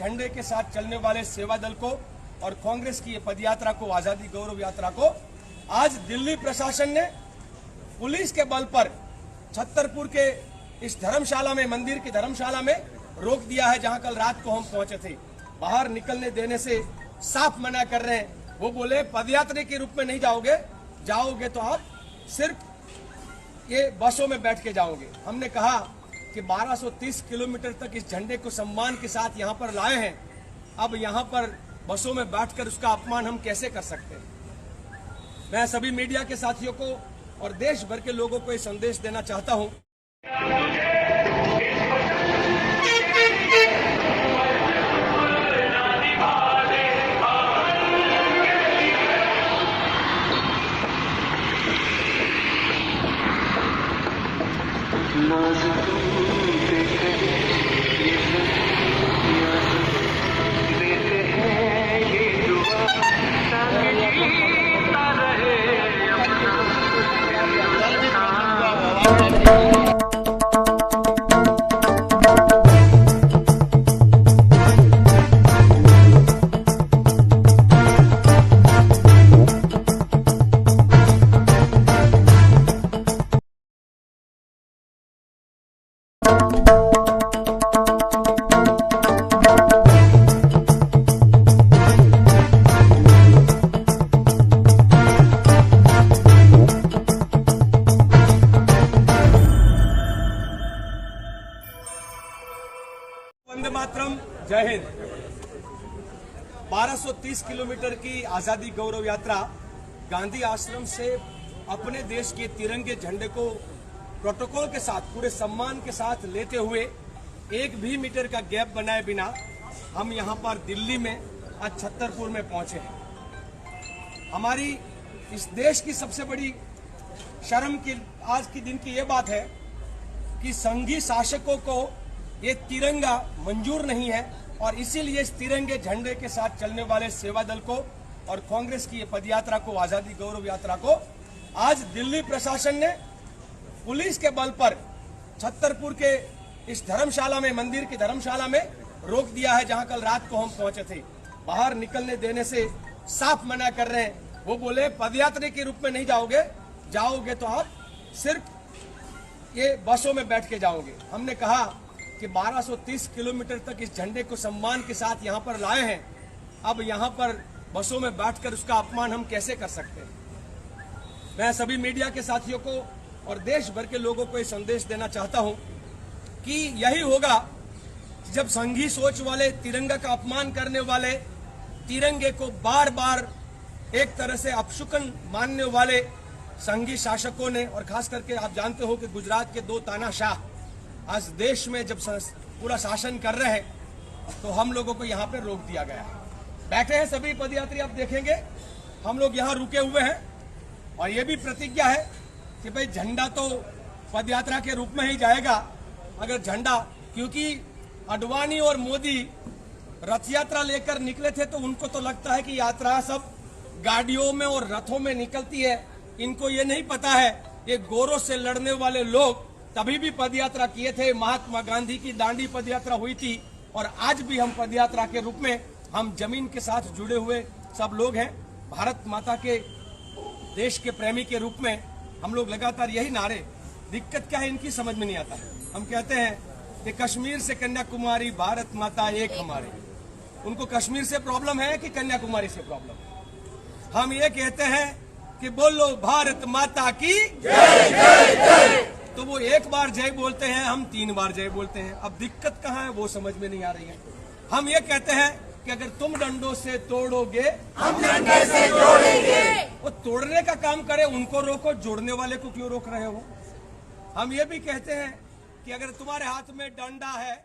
झंडे के साथ चलने वाले सेवा दल को और कांग्रेस की ये पदयात्रा को, आजादी गौरव यात्रा को आज दिल्ली प्रशासन ने पुलिस के बल पर छतरपुर के इस धर्मशाला में, मंदिर की धर्मशाला में रोक दिया है, जहां कल रात को हम पहुंचे थे। बाहर निकलने देने से साफ मना कर रहे हैं। वो बोले पदयात्रा के रूप में नहीं जाओगे तो आप सिर्फ ये बसों में बैठ के जाओगे। हमने कहा कि 1230 किलोमीटर तक इस झंडे को सम्मान के साथ यहाँ पर लाए हैं, अब यहाँ पर बसों में बैठकर उसका अपमान हम कैसे कर सकते हैं। मैं सभी मीडिया के साथियों को और देश भर के लोगों को ये संदेश देना चाहता हूं। वंदे मातरम, जय हिंद। 1230 किलोमीटर की आजादी गौरव यात्रा गांधी आश्रम से अपने देश के तिरंगे झंडे को प्रोटोकॉल के साथ, पूरे सम्मान के साथ लेते हुए एक भी मीटर का गैप बनाए बिना हम यहां पर दिल्ली में आज छतरपुर में पहुंचे हैं। हमारी इस देश की सबसे बड़ी शर्म की आज के दिन की ये बात है कि संघी शासकों को ये तिरंगा मंजूर नहीं है और इसीलिए इस तिरंगे झंडे के साथ चलने वाले सेवा दल को और कांग्रेस की ये पदयात्रा को, आजादी गौरव यात्रा को आज दिल्ली प्रशासन ने पुलिस के बल पर छतरपुर के इस धर्मशाला में, मंदिर की धर्मशाला में रोक दिया है, जहां कल रात को हम पहुंचे थे। बाहर निकलने देने से साफ मना कर रहे हैं। वो बोले पदयात्रा के रूप में नहीं जाओगे तो आप सिर्फ ये बसों में बैठ के जाओगे। हमने कहा कि 1230 किलोमीटर तक इस झंडे को सम्मान के साथ यहाँ पर लाए हैं, अब यहाँ पर बसों में बैठकर उसका अपमान हम कैसे कर सकते हैं। मैं सभी मीडिया के साथियों को और देश भर के लोगों को ये संदेश देना चाहता हूं कि यही होगा जब संघी सोच वाले, तिरंगा का अपमान करने वाले, तिरंगे को बार बार एक तरह से अपशुकन मानने वाले संघी शासकों ने, और खास करके आप जानते हो कि गुजरात के 2 तानाशाह आज देश में जब पूरा शासन कर रहे हैं तो हम लोगों को यहाँ पे रोक दिया गया है। बैठे हैं सभी पदयात्री, आप देखेंगे हम लोग यहाँ रुके हुए हैं और ये भी प्रतिज्ञा है कि भाई झंडा तो पदयात्रा के रूप में ही जाएगा। अगर झंडा, क्योंकि अडवाणी और मोदी रथ यात्रा लेकर निकले थे तो उनको तो लगता है कि यात्रा सब गाड़ियों में और रथों में निकलती है। इनको ये नहीं पता है ये गोरों से लड़ने वाले लोग तभी भी पदयात्रा किए थे। महात्मा गांधी की दांडी पदयात्रा हुई थी और आज भी हम पदयात्रा के रूप में, हम जमीन के साथ जुड़े हुए सब लोग हैं। भारत माता के, देश के प्रेमी के रूप में हम लोग लगातार यही नारे, दिक्कत क्या है इनकी समझ में नहीं आता। हम कहते हैं कि कश्मीर से कन्याकुमारी भारत माता एक हमारे। उनको कश्मीर से प्रॉब्लम है कि कन्याकुमारी से प्रॉब्लम। हम ये कहते हैं कि बोलो भारत माता की जय जय जय। तो वो एक बार जय बोलते हैं, हम 3 बार जय बोलते हैं। अब दिक्कत कहाँ है वो समझ में नहीं आ रही है। हम ये कहते हैं कि अगर तुम डंडों से तोड़ोगे हम डंडे से जोड़ेंगे। वो तोड़ने का काम करे, उनको रोको, जोड़ने वाले को क्यों रोक रहे हो। हम ये भी कहते हैं कि अगर तुम्हारे हाथ में डंडा है